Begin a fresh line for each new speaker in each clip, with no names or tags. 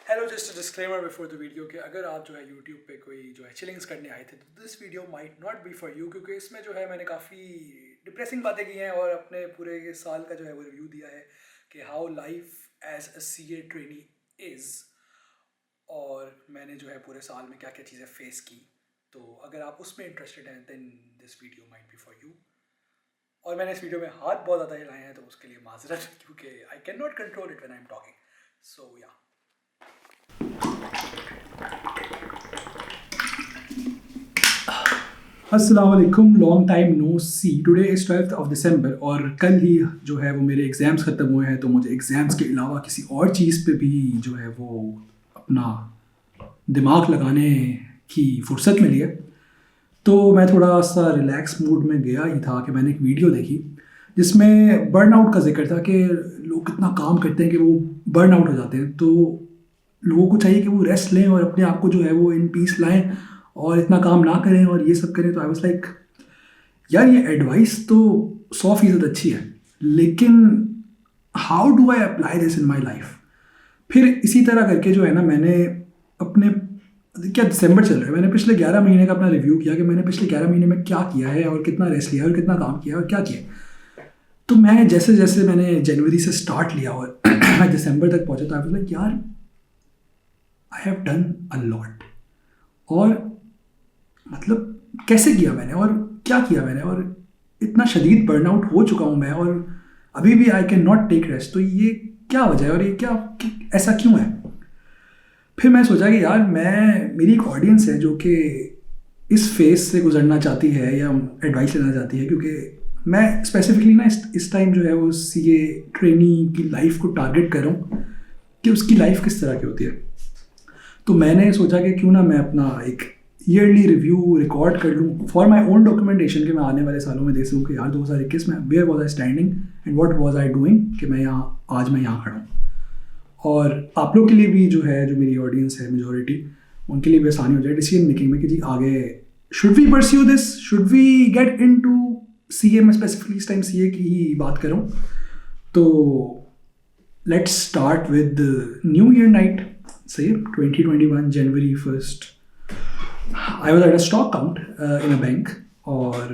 Hello, just a disclaimer before the video कि अगर आप जो है यूट्यूब पे कोई जो है चिलिंग्स करने आए थे तो this video might not be for you, क्योंकि इसमें जो है मैंने काफ़ी डिप्रेसिंग बातें की हैं और अपने पूरे साल का जो है वो रिव्यू दिया है कि how life as a CA trainee is, और मैंने जो है पूरे साल में क्या क्या चीज़ें फेस की। तो अगर आप उसमें इंटरेस्टेड हैं then this video might be for you. और मैंने इस वीडियो में हाथ बहुत ज़्यादा हिलाए हैं तो उसके लिए माजरत, क्योंकि I can not control it when I am talking. So या अस्सलाम वालेकुम, long time no see. Today is 12th of December और कल ही जो है वो मेरे एग्ज़ाम्स ख़त्म हुए हैं, तो मुझे एग्ज़ाम्स के अलावा किसी और चीज़ पे भी जो है वो अपना दिमाग लगाने की फुर्सत मिली है। तो मैं थोड़ा सा रिलैक्स मूड में गया ही था कि मैंने एक वीडियो देखी जिसमें बर्नआउट का जिक्र था कि लोग कितना काम करते हैं कि वो बर्न आउट हो जाते हैं। तो लोगों को चाहिए कि वो रेस्ट लें और अपने आप को जो है वो इन पीस लाएं और इतना काम ना करें और ये सब करें। तो आई वाज लाइक, यार ये एडवाइस तो 100% अच्छी है, लेकिन how do I apply this in my life. फिर इसी तरह करके जो है ना, मैंने अपने क्या दिसंबर चल रहा है, मैंने पिछले 11 महीने का अपना रिव्यू किया कि मैंने पिछले 11 महीने में क्या किया है और कितना रेस्ट लिया और कितना काम किया और क्या किया। तो मैं जैसे जैसे मैंने जनवरी से स्टार्ट लिया और मैं दिसंबर तक पहुंचा, तो आई वाज लाइक, यार I have done a lot. और मतलब कैसे किया मैंने और क्या किया मैंने, और इतना शदीद बर्नआउट हो चुका हूँ मैं और अभी भी I can not take rest. तो ये क्या वजह है और ये ऐसा क्यों है। फिर मैं सोचा कि यार मेरी एक ऑडियंस है जो कि इस फेज से गुजरना चाहती है या एडवाइस लेना चाहती है, क्योंकि मैं स्पेसिफिकली ना इस टाइम जो है वो सीए ट्रेनी की लाइफ को टारगेट कर रहा हूँ कि उसकी लाइफ किस तरह की होती है। तो मैंने सोचा कि क्यों ना मैं अपना एक ईयरली रिव्यू रिकॉर्ड कर लूँ फॉर माई ओन डॉक्यूमेंटेशन, कि मैं आने वाले सालों में देख सकूँ कि यार 2021 में where was I standing and what was I doing, कि मैं यहाँ खड़ा हूँ। और आप लोग के लिए भी जो है, जो मेरी ऑडियंस है मेजोरिटी, उनके लिए भी आसानी हो जाए डिसीजन मेकिंग में कि जी आगे should we pursue this, should we get into C A. मैं स्पेसिफिकली इस टाइम सी ए की ही बात करूँ। तो let's start with new year night, सही 2021 जनवरी 1st। I was at a stock count in a bank, और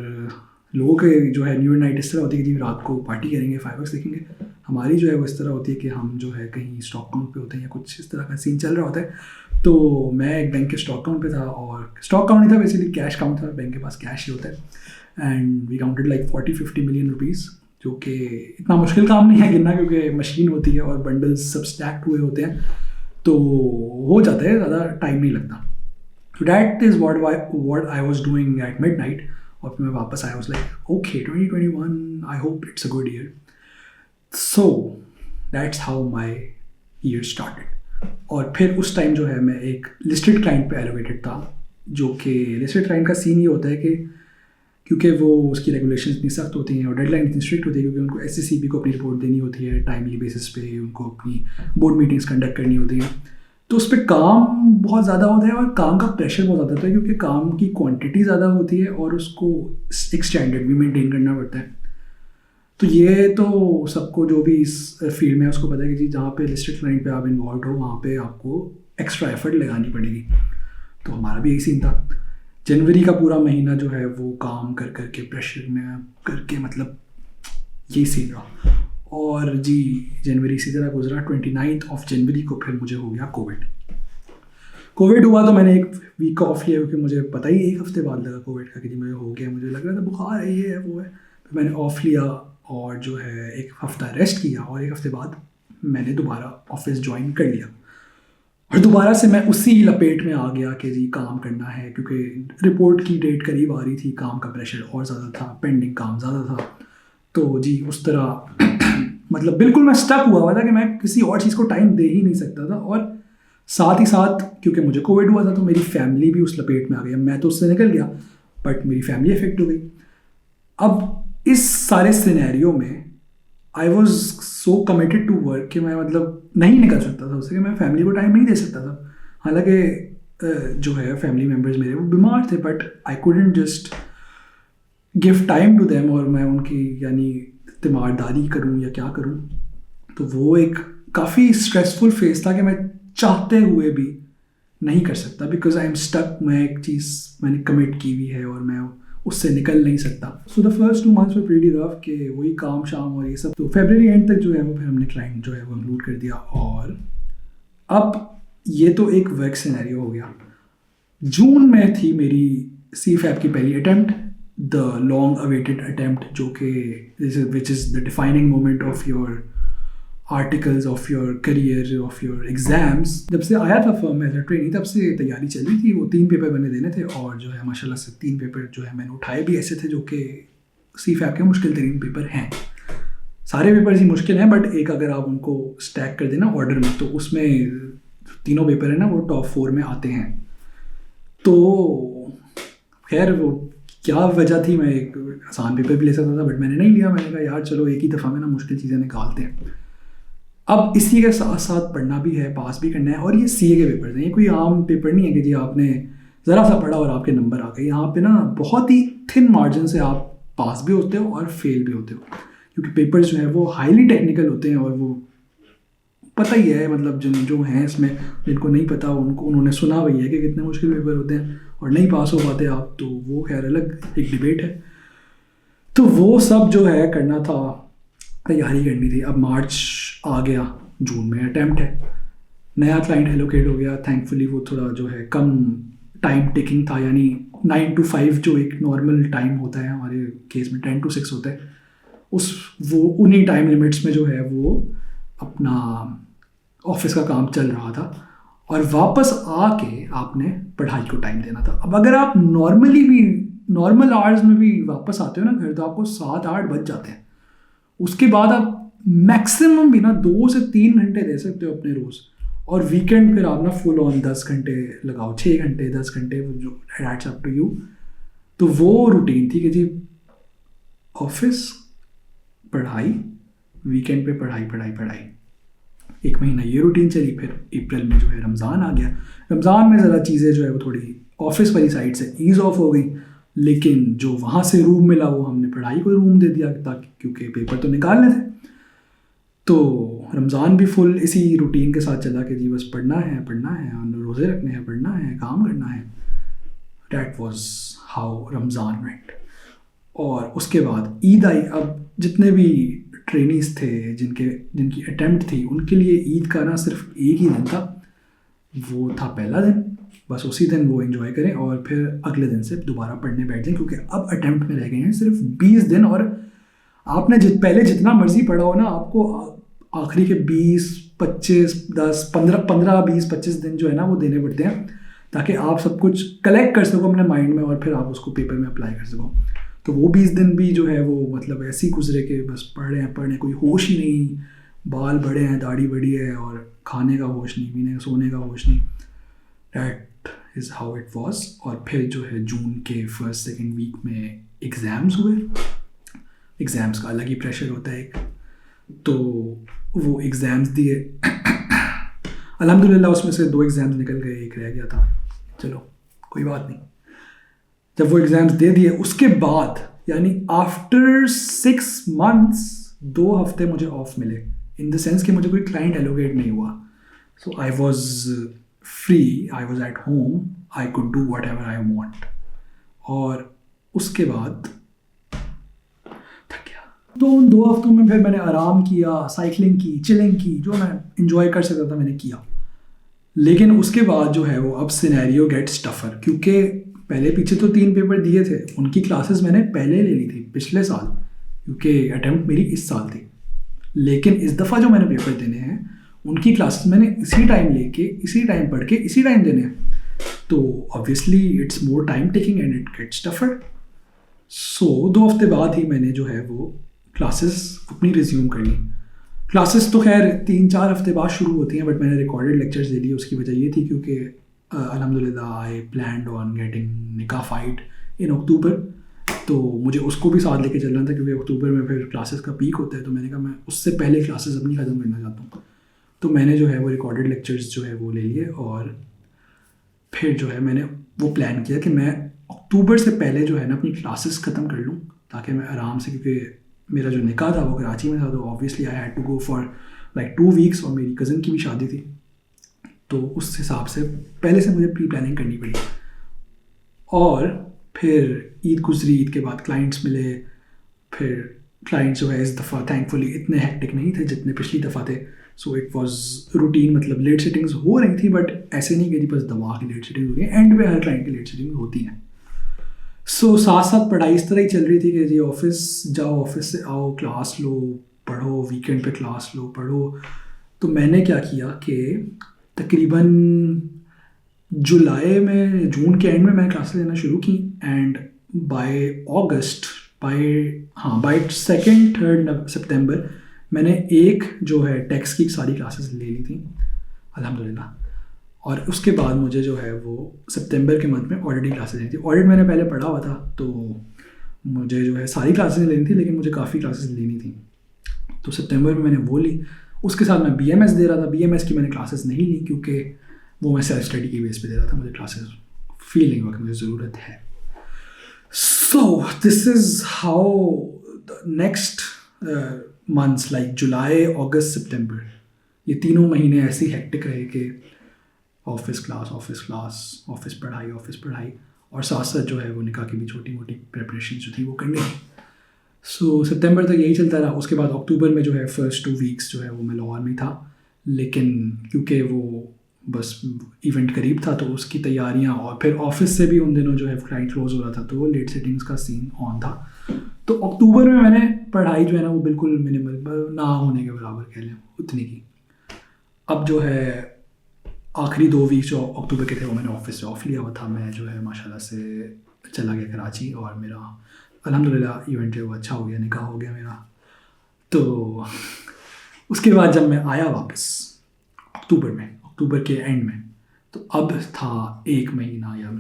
लोगों के जो है न्यू ईयर नाइट इस तरह होती है कि जी रात को पार्टी करेंगे, फायरवर्क्स देखेंगे। हमारी जो है वो इस तरह होती है कि हम जो है कहीं स्टॉक काउंट पे होते हैं या कुछ इस तरह का सीन चल रहा होता है। तो मैं एक बैंक के स्टॉक काउंट पे था, और स्टॉक काउंट नहीं था, बेसिकली कैश काउंट था। बैंक के पास कैश ही होता है and we counted like 40-50 million rupees, जो कि इतना मुश्किल काम नहीं है गिनना, क्योंकि मशीन होती है और बंडल्स सब स्टैक्ड हुए होते हैं, तो हो जाता है, ज़्यादा टाइम नहीं लगता। So that is what I was doing at midnight. और फिर मैं वापस आया, I was like, okay, 2021, I hope it's a good year. So that's how my year started. और फिर उस टाइम जो है मैं एक लिस्टेड क्लाइंट पे एलोकेटेड था, जो कि लिस्टेड क्लाइंट का सीन ये होता है कि क्योंकि वो उसकी रेगुलेशन इतनी सख्त होती हैं और डेडलाइन इतनी स्ट्रिक्ट होती है, क्योंकि उनको SCCB को अपनी रिपोर्ट देनी होती है टाइमली बेसिस पे, उनको अपनी बोर्ड मीटिंग्स कंडक्ट करनी होती हैं। तो उस पर काम बहुत ज़्यादा होता है और काम का प्रेशर बहुत ज़्यादा होता है, क्योंकि काम की क्वांटिटी ज़्यादा होती है और उसको एक स्टैंडर्ड भी मेंटेन करना पड़ता है। तो ये तो सबको जो भी इस फील्ड में है उसको पता है कि जी जहाँ पे लिस्टेड क्लाइंट पे आप इन्वॉल्व हो वहाँ पे आपको एक्स्ट्रा एफर्ट लगानी पड़ेगी। तो हमारा भी यही सीन था। जनवरी का पूरा महीना जो है वो काम कर करके प्रेशर में करके, मतलब यही सीन रहा। और जी जनवरी इसी तरह गुजरा। 29 जनवरी को फिर मुझे हो गया कोविड हुआ। तो मैंने एक वीक का ऑफ लिया, क्योंकि मुझे पता ही 1 हफ्ते बाद लगा कोविड का कि जी मुझे हो गया। मुझे लग रहा था बुखार है, ये है वो है। फिर मैंने ऑफ लिया और जो है 1 हफ्ता रेस्ट किया, और 1 हफ्ते बाद मैंने दोबारा ऑफिस ज्वाइन कर लिया। और दोबारा से मैं उसी लपेट में आ गया कि जी काम करना है, क्योंकि रिपोर्ट की डेट करीब आ रही थी, काम का प्रेशर और ज़्यादा था, पेंडिंग काम ज़्यादा था। तो जी उस तरह मतलब बिल्कुल मैं स्टक हुआ था कि मैं किसी और चीज़ को टाइम दे ही नहीं सकता था। और साथ ही साथ क्योंकि मुझे कोविड हुआ था तो मेरी फैमिली भी उस लपेट में आ गई। मैं तो उससे निकल गया, बट मेरी फैमिली इफेक्ट हो गई। अब इस सारे सिनेरियो में I was so committed to work कि मैं मतलब नहीं निकल सकता था उससे, कि मैं फैमिली को टाइम नहीं दे सकता था। हालांकि जो है फैमिली मेम्बर्स मेरे वो बीमार थे, but I couldn't just give time to them और मैं उनकी यानी तीमारदारी करूं या क्या करूं। तो वो एक काफ़ी स्ट्रेसफुल फेज था कि मैं चाहते हुए भी नहीं कर सकता, बिकॉज आई एम स्टक। मैं एक चीज़ मैंने कमिट की हुई है और मैं उससे निकल नहीं सकता। So the first 2 months were pretty rough के वही काम शाम और ये सब। तो फरवरी एंड तक जो है वो फिर हमने क्लाइंट जो है वो कंक्लूड कर दिया। और अब ये तो एक वर्क सिनेरियो हो गया। जून में थी मेरी CFAP की पहली attempt, the long awaited attempt, जो कि which is the defining moment of your articles, of your career, of your exams. जब से आया था फर्म में एज अ ट्रेनी तब से तैयारी चल रही थी। वो 3 पेपर मैंने देने थे और जो है माशाल्लाह से 3 पेपर जो है मैंने उठाए भी ऐसे थे जो कि CFAP के मुश्किल तरीन पेपर हैं। सारे पेपर्स ही मुश्किल हैं, बट एक अगर आप उनको स्टैक कर देना ऑर्डर में तो उसमें तीनों पेपर है ना वो टॉप 4 में आते हैं। तो खैर वो क्या वजह थी, मैं एक आसान पेपर भी ले सकता था बट मैंने नहीं लिया। मैंने कहा यार चलो एक ही दफ़ा में ना मुश्किल चीज़ें निकालते हैं। अब इसी के साथ साथ पढ़ना भी है, पास भी करना है। और ये CA के पेपर हैं, ये कोई आम पेपर नहीं है कि जी आपने ज़रा सा पढ़ा और आपके नंबर आ गए। यहाँ पे ना बहुत ही थिन मार्जिन से आप पास भी होते हो और फेल भी होते हो, क्योंकि पेपर्स जो है वो हाईली टेक्निकल होते हैं। और वो पता ही है, मतलब जो हैं इसमें, जिनको नहीं पता उन्होंने सुना हुई है कि कितने मुश्किल पेपर होते हैं और नहीं पास हो पाते आप, तो वो खैर अलग एक डिबेट है। तो वो सब जो है करना था, तैयारी करनी थी। अब मार्च आ गया, जून में अटैम्प्ट है, नया क्लाइंट एलोकेट हो गया। थैंकफुली वो थोड़ा जो है कम टाइम टेकिंग था, यानी 9 to 5 जो एक नॉर्मल टाइम होता है, हमारे केस में 10 to 6 होता है। वो उन्हीं टाइम लिमिट्स में जो है वो अपना ऑफिस का काम चल रहा था और वापस आके आपने पढ़ाई को टाइम देना था। अब अगर आप नॉर्मल आवर्स में भी वापस आते हो ना घर, तो आपको 7-8 बज जाते हैं। उसके बाद आप मैक्सिमम भी ना 2 से 3 घंटे दे सकते हो अपने रोज़, और वीकेंड फिर आप ना फुल ऑन 10 घंटे लगाओ, 6 घंटे 10 घंटे, जो दैट्स अप टू यू। तो वो रूटीन थी कि जी ऑफिस, पढ़ाई, वीकेंड पे पढ़ाई पढ़ाई पढ़ाई। 1 महीना ये रूटीन चली। फिर अप्रैल में जो है रमज़ान आ गया। रमज़ान में ज़रा चीज़ें जो है वो थोड़ी ऑफिस वाली साइड से ईज़ ऑफ हो गई, लेकिन जो वहाँ से रूम मिला वो हमने पढ़ाई को रूम दे दिया, ताकि क्योंकि पेपर तो निकालने थे। तो रमज़ान भी फुल इसी रूटीन के साथ चला कि जी बस पढ़ना है रोज़े रखने हैं, पढ़ना है, काम करना है। That was how Ramzan went. और उसके बाद ईद आई। अब जितने भी ट्रेनीज़ थे जिनकी अटैम्प्ट थी, उनके लिए ईद का ना सिर्फ एक ही दिन था, वो था पहला दिन। बस उसी दिन वो एंजॉय करें और फिर अगले दिन से दोबारा पढ़ने बैठ जाएं, क्योंकि अब अटैम्प्ट में रह गए हैं सिर्फ 20 दिन। और आपने पहले जितना मर्जी पढ़ा हो ना, आपको आखिरी के 20, 25, 10, 15, 20, 25 दिन जो है ना वो देने पड़ते हैं, ताकि आप सब कुछ कलेक्ट कर सको अपने माइंड में और फिर आप उसको पेपर में अप्लाई कर सको। तो वो 20 दिन भी जो है वो मतलब ऐसे ही गुजरे कि बस पढ़े, कोई होश ही नहीं। बाल बड़े हैं, दाढ़ी बड़ी है और खाने का होश नहीं, पीने सोने का होश नहीं। That is how it was. और फिर जो है जून के 1st-2nd वीक में एग्ज़ाम्स हुए। एग्ज़ाम्स का अलग ही प्रेशर होता है एक। तो वो एग्ज़ाम्स दिए। अल्हम्दुलिल्लाह उसमें से 2 एग्ज़ाम्स निकल गए, एक रह गया था, चलो कोई बात नहीं। जब वो एग्ज़ाम्स दे दिए उसके बाद, यानी आफ्टर 6 months 2 हफ्ते मुझे ऑफ मिले, इन द सेंस कि मुझे कोई क्लाइंट एलोकेट नहीं हुआ। So I was free, I was at home, I could do whatever I want. और उसके बाद थक गया। तो उन 2 हफ्तों में फिर मैंने आराम किया, साइकिलिंग की, चिलिंग की, जो मैं इंजॉय कर सकता था मैंने किया। लेकिन उसके बाद जो है वो अब सिनेरियो गेट्स टफर, क्योंकि पहले पीछे तो 3 पेपर दिए थे, उनकी क्लासेस मैंने पहले ले ली थी पिछले साल, क्योंकि अटैम्प्ट मेरी इस साल थी। लेकिन इस दफ़ा जो मैंने पेपर देने हैं उनकी क्लासेस मैंने इसी टाइम लेके, इसी टाइम पढ़ के, इसी टाइम देने हैं। तो obviously it's more time taking and it gets tougher. So 2 हफ्ते बाद ही मैंने जो है वो क्लासेस अपनी रिज्यूम कर ली। क्लासेस तो खैर 3-4 हफ्ते बाद शुरू होती हैं, बट मैंने रिकॉर्डेड लेक्चर्स ले लिए। उसकी वजह ये थी क्योंकि अल्हम्दुलिल्लाह आई प्लान्ड ऑन गेटिंग निकाह फाइट इन अक्टूबर, तो मुझे उसको भी साथ लेके चलना था, क्योंकि अक्टूबर में फिर क्लासेस का पीक होता है। तो मैंने कहा मैं उससे पहले क्लासेस अपनी ख़त्म करना चाहता हूँ। तो मैंने जो है वो रिकॉर्डेड लेक्चर्स जो है वो ले लिए, और फिर जो है मैंने वो प्लान किया कि मैं अक्टूबर से पहले जो है ना अपनी क्लासेस ख़त्म कर लूँ, ताकि मैं आराम से, क्योंकि मेरा जो निकाह था वो कराची में था, तो obviously I had to go for like 2 weeks, और मेरी कज़न की भी शादी थी। तो उस हिसाब से पहले से मुझे प्री प्लानिंग करनी पड़ी। और फिर ईद गुजरी, ईद के बाद क्लाइंट्स मिले। फिर क्लाइंट्स जो है इस दफ़ा थैंकफुली इतने हेक्टिक नहीं थे जितने पिछली दफ़ा थे। सो इट वाज रूटीन, मतलब लेट सेटिंग्स हो रही थी बट ऐसे नहीं कि जी बस दवा की लेट सेटिंग हो रही है, एंड पे हर क्लाइंट की लेट सेटिंग होती है। सो साथ साथ पढ़ाई इस तरह ही चल रही थी कि जी ऑफिस जाओ, ऑफिस से आओ, क्लास लो, पढ़ो, वीकेंड पे क्लास लो, पढ़ो। तो मैंने क्या किया कि तकरीबन जुलाई में, जून के एंड में मैंने क्लासेस लेना शुरू की, एंड बाय अगस्त, बाय 2-3 सितंबर मैंने एक जो है टैक्स की सारी क्लासेस ले ली थी अल्हम्दुलिल्लाह। और उसके बाद मुझे जो है वो सितंबर के मंथ में ऑडिट क्लासेस लेनी थी। ऑडिट मैंने पहले पढ़ा हुआ था तो मुझे जो है सारी क्लासेस लेनी थी, लेकिन मुझे काफ़ी क्लासेस लेनी थी, तो सितंबर में मैंने वो ली। उसके साथ मैं BMS दे रहा था। BMS की मैंने क्लासेस नहीं ली क्योंकि वो मैं सेल्फ स्टडी की बेस पे दे रहा था, मुझे क्लासेस फीलिंग वक्त मुझे ज़रूरत है। So this is how the next months like July, August, September, ये तीनों महीने ऐसे ही हेक्टिक रहे कि ऑफिस क्लास, ऑफिस पढ़ाई, और साथ साथ जो है वो निकाह की भी छोटी मोटी प्रिपरेशन जो थी वो करनी थी। सो सितंबर तक यही चलता रहा। उसके बाद अक्टूबर में जो है फर्स्ट 2 वीक्स जो है वो मैं लाहौर में था, लेकिन क्योंकि वो बस इवेंट करीब था तो उसकी तैयारियां, और फिर ऑफिस से भी उन दिनों जो है क्लाइंट क्लोज हो रहा था तो वो लेट सेटिंग्स का सीन ऑन था। तो अक्टूबर में मैंने पढ़ाई जो है ना वो बिल्कुल मिनिमल, ना होने के बराबर कह लें, उतनी की। अब जो है आखिरी 2 वीक जो अक्टूबर के थे वो मैंने ऑफिस से ऑफ लिया हुआ था। मैं जो है माशाल्लाह से चला गया कराची, और मेरा अल्हम्दुलिल्लाह इवेंट जो अच्छा हो गया, निकाह हो गया मेरा। तो उसके बाद जब मैं आया वापस अक्टूबर के एंड में, तो अब था 1 महीना या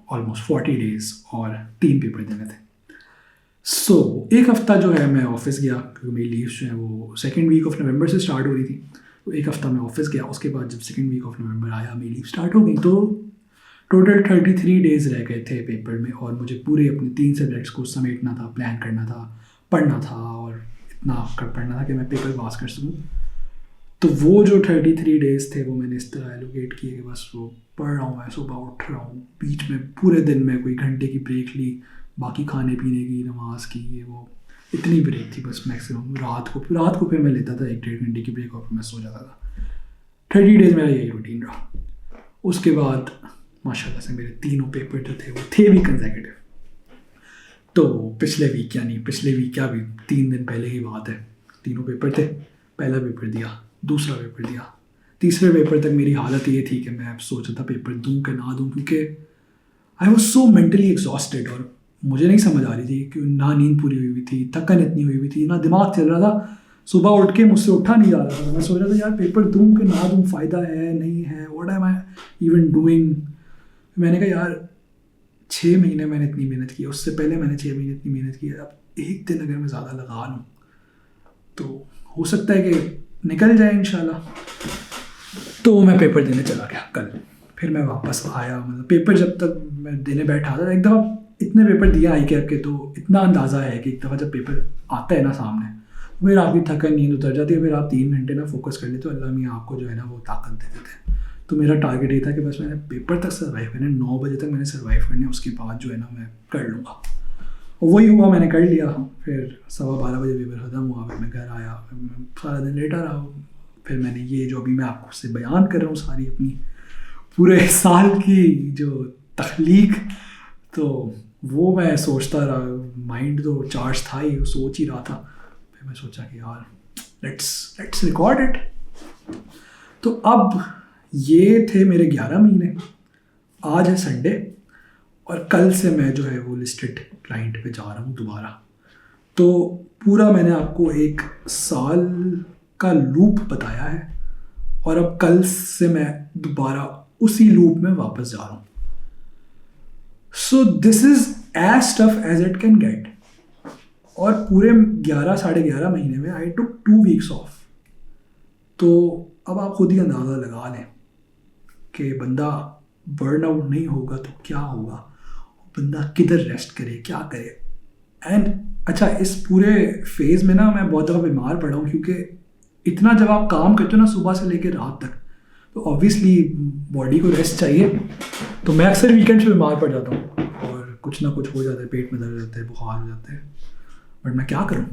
ऑलमोस्ट 40 डेज़ और 3 पेपर देने थे। सो एक हफ़्ता जो है मैं ऑफिस गया क्योंकि मेरी लीव जो है वो 2nd वीक ऑफ नवंबर से स्टार्ट हो रही थी। तो एक हफ़्ता मैं ऑफिस गया। उसके बाद जब 2nd वीक ऑफ नवंबर आया मेरी लीव स्टार्ट हो गई, तो टोटल 33 डेज़ रह गए थे पेपर में, और मुझे पूरे अपने 3 सब्जेक्ट्स को समेटना था, प्लान करना था, पढ़ना था, और इतना पढ़ना था कि मैं पेपर पास कर सकूँ। तो वो जो 33 डेज़ थे वो मैंने इस तरह एलोकेट किए कि बस वो पढ़ रहा हूँ, मैं सुबह उठ रहा हूँ, बीच में पूरे दिन में कोई घंटे की ब्रेक ली, बाकी खाने पीने की, नमाज की, ये वो इतनी ब्रेक थी बस मैक्सिमम। रात को फिर मैं लेता था 1-1.5 घंटे की ब्रेक और फिर मैं सो जाता था। 30 डेज़ मेरा यही रूटीन रहा। उसके बाद माशाल्लाह से मेरे तीनों पेपर जो थे वो थे भी कंसेक्यूटिव। तो पिछले वीक क्या भी 3 दिन पहले की बात है, तीनों पेपर थे। पहला पेपर दिया, दूसरा पेपर दिया, तीसरे पेपर तक मेरी हालत ये थी कि मैं अब सोच रहा था पेपर दूँ कि ना दूँ, क्योंकि आई वॉज सो मेंटली एग्जॉस्टेड, और मुझे नहीं समझ आ रही थी कि ना नींद पूरी हुई थी, थकन इतनी हुई थी, ना दिमाग चल रहा था। सुबह उठ के मुझसे उठा नहीं जा रहा था। मैं सोच रहा था यार पेपर दूँ कि ना दूँ, फ़ायदा है नहीं है, what am I even doing. मैंने कहा यार 6 महीने मैंने इतनी मेहनत की, उससे पहले मैंने 6 महीने इतनी मेहनत की, अब एक दिन अगर मैं ज़्यादा लगा लूँ तो हो सकता है कि निकल जाए इंशाल्लाह। तो मैं पेपर देने चला गया कल। फिर मैं वापस आया, मतलब पेपर जब तक मैं देने बैठा था, एक दफ़ा इतने पेपर दिया आई कैप के, तो इतना अंदाज़ा है कि एक दफ़ा जब पेपर आता है ना सामने, फिर आपकी थकन नींद उतर जाती है, फिर आप 3 घंटे ना फोकस कर ले तो अल्लाह मियाँ आपको जो है ना वो ताकत दे देते हैं। तो मेरा टारगेट ये था कि बस मैंने पेपर तक सर्वाइव करना है, 9 बजे तक मैंने सर्वाइव करना है, उसके बाद जो है ना मैं कर लूँगा। और वही हुआ, मैंने कर लिया। फिर 12:15 बजे पेपर ख़त्म हुआ, फिर मैं घर आया, फिर मैं सारा दिन लेटा रहा। फिर मैंने ये जो अभी मैं आपको से बयान कर रहा हूँ सारी अपनी पूरे साल की जो तख्लीक, तो वो मैं सोचता रहा, माइंड तो चार्ज था ही, सोच ही रहा था। फिर मैं सोचा कि यार लेट्स रिकॉर्ड इट। तो अब ये थे मेरे 11 महीने। आज है संडे, और कल से मैं जो है वो लिस्टेड क्लाइंट पे जा रहा हूँ दोबारा। तो पूरा मैंने आपको 1 साल का लूप बताया है, और अब कल से मैं दोबारा उसी लूप में वापस जा रहा हूँ। So this is as tough as it can get. और पूरे 11-11.5 महीने में आई टुक 2 वीक्स ऑफ। तो अब आप खुद ही अंदाज़ा लगा लें कि बंदा बर्नआउट नहीं होगा तो क्या होगा, बंदा किधर रेस्ट करे, क्या करे। एंड अच्छा, इस पूरे फेज़ में ना मैं बहुत दफ़ा बीमार पड़ा हूँ, क्योंकि इतना जब आप काम करते हो ना सुबह से लेकर रात तक, तो ऑब्वियसली बॉडी को रेस्ट चाहिए। तो मैं अक्सर वीकेंड्स पे बीमार पड़ जाता हूँ और कुछ ना कुछ हो जाता है, पेट में दर्द हो जाता है, बुखार हो जाता है, बट मैं क्या करूँ,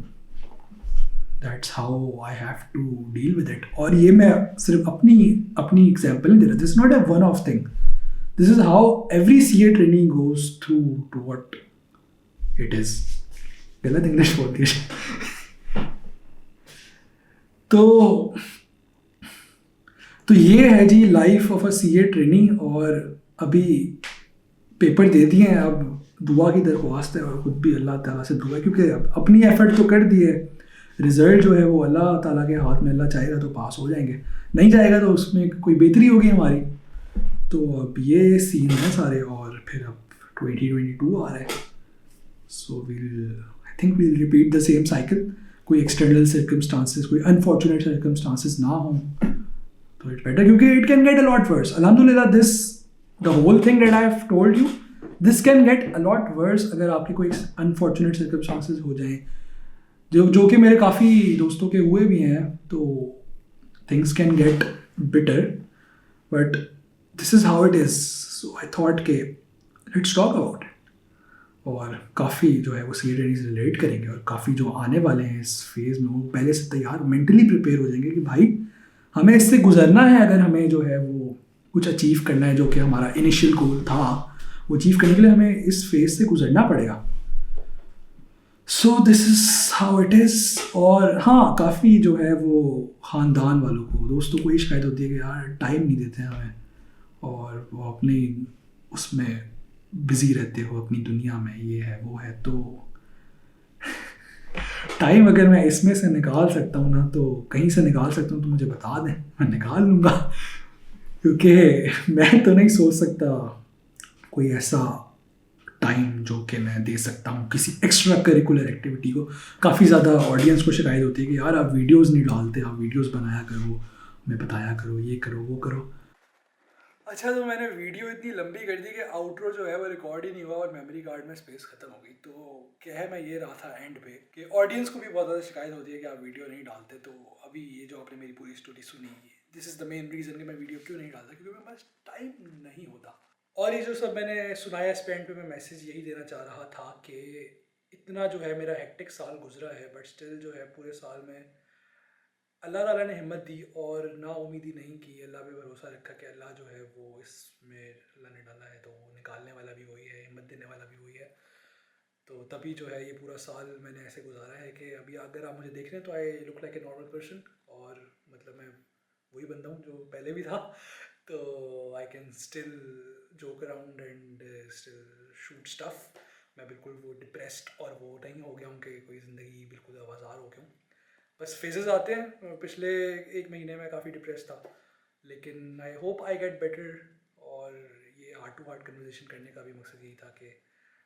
that's how I have to deal with it. और ये मैं सिर्फ अपनी अपनी एग्जाम्पल नहीं दे रहा, this not a one of thing, this is how every CA training goes through to what it is. गलत इंग्लिश बोल दी। तो ये है जी life of a CA training. और अभी पेपर दे दिए हैं, अब दुआ की दरख्वास्त है और ख़ुद भी अल्लाह ताला से दुआ है, क्योंकि अपनी एफर्ट तो कर दिए, रिज़ल्ट जो है वो अल्लाह ताला के हाथ में, अल्लाह चाहेगा तो पास हो जाएंगे, नहीं जाएगा तो उसमें कोई बेहतरी होगी हमारी। तो अब ये सीन है सारे। और फिर अब 2022 आ रहा है, so I think we'll repeat the same cycle. कोई एक्सटर्नल सर्कमस्टांसिस, कोई अनफॉर्चुनेट सर्कमस्टांसिस ना हो तो इट बेटर, क्योंकि it can get a lot worse. अल्हम्दुलिल्लाह this the whole thing that I have told you, this can get a lot worse अगर आपके कोई अनफॉर्चुनेट सर्कमस्टांसिस हो जाएं, जो कि मेरे काफ़ी दोस्तों के हुए भी हैं। तो things can get bitter, but this is how it is. So I thought के लेट्स टॉक अबाउट इट। और काफ़ी जो है वो सी ट्रेनिंग से रिलेट करेंगे, और काफ़ी जो आने वाले हैं इस फेज़ में वो पहले से तैयार मेंटली प्रिपेयर हो जाएंगे कि भाई हमें इससे गुजरना है। अगर हमें जो है वो कुछ अचीव करना है, जो कि हमारा इनिशियल गोल था, वो अचीव करने के लिए हमें इस फेज़ से गुजरना पड़ेगा। सो this is how it is. और हाँ, काफ़ी जो है वो ख़ानदान वालों को, दोस्तों को ये शिकायत होती है कि यार टाइम नहीं देते हमें, और वो अपनी उसमें बिज़ी रहते हो अपनी दुनिया में, ये है वो है। तो टाइम अगर मैं इसमें से निकाल सकता हूँ ना, तो कहीं से निकाल सकता हूँ तो मुझे बता दें, मैं निकाल लूँगा। क्योंकि मैं तो नहीं सोच सकता कोई ऐसा टाइम जो कि मैं दे सकता हूँ किसी एक्स्ट्रा करिकुलर एक्टिविटी को। काफ़ी ज़्यादा ऑडियंस को शिकायत होती है कि यार आप वीडियोस नहीं डालते, आप वीडियोस बनाया करो, हमें बताया करो, ये करो वो करो। अच्छा, तो मैंने वीडियो इतनी लंबी कर दी कि आउटरो जो है वो रिकॉर्ड ही नहीं हुआ और मेमोरी कार्ड में स्पेस ख़त्म हो गई। तो क्या है, मैं ये रहा था एंड पे कि ऑडियंस को भी बहुत ज़्यादा शिकायत होती है कि आप वीडियो नहीं डालते। तो अभी ये जो आपने मेरी पूरी स्टोरी सुनी, this is the main reason कि मैं वीडियो क्यों नहीं डालता, क्योंकि मेरे पास टाइम नहीं होता। और ये जो सब मैंने सुनाया इस पेंट पे, मैं मैसेज यही देना चाह रहा था कि इतना जो है मेरा हेक्टिक साल गुजरा है, बट स्टिल जो है पूरे साल में अल्लाह ताला ने हिम्मत दी और ना उम्मीदी नहीं की। अल्लाह पे भरोसा रखा कि अल्लाह जो है वो इसमें अल्लाह ने डाला है तो वो निकालने वाला भी वही है, हिम्मत देने वाला भी वही है। तो तभी जो है ये पूरा साल मैंने ऐसे गुजारा है कि अभी अगर आप मुझे देख रहे हैं तो I look like a normal person, और मतलब मैं वही बंदा हूँ जो पहले भी था। तो I can still joke around and still shoot stuff. मैं बिल्कुल वो डिप्रेस्ड और वो नहीं हो गया हूँ कि कोई ज़िंदगी बिल्कुल आवाज़ार हो गया हूँ। बस फेजेस आते हैं। पिछले एक महीने में काफ़ी डिप्रेस था, लेकिन I hope I get better. और ये हार्ट टू हार्ट कन्वर्सेशन करने का भी मकसद यही था कि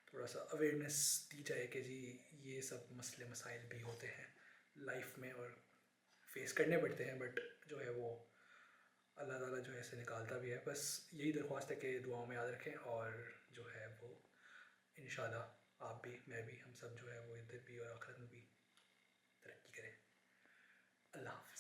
थोड़ा सा अवेयरनेस दी जाए कि जी ये सब मसले मसाइल भी होते हैं लाइफ में और फेस करने पड़ते हैं, बट जो है वो अल्लाह ताला जो है ऐसे निकालता भी है। बस यही दरख्वास्त है कि दुआओं में याद रखें, और जो है वो इंशाल्लाह आप भी, मैं भी, हम सब जो है वो इधर भी और आखिरत में भी तरक्की करें। अल्लाह हाफ़िज़।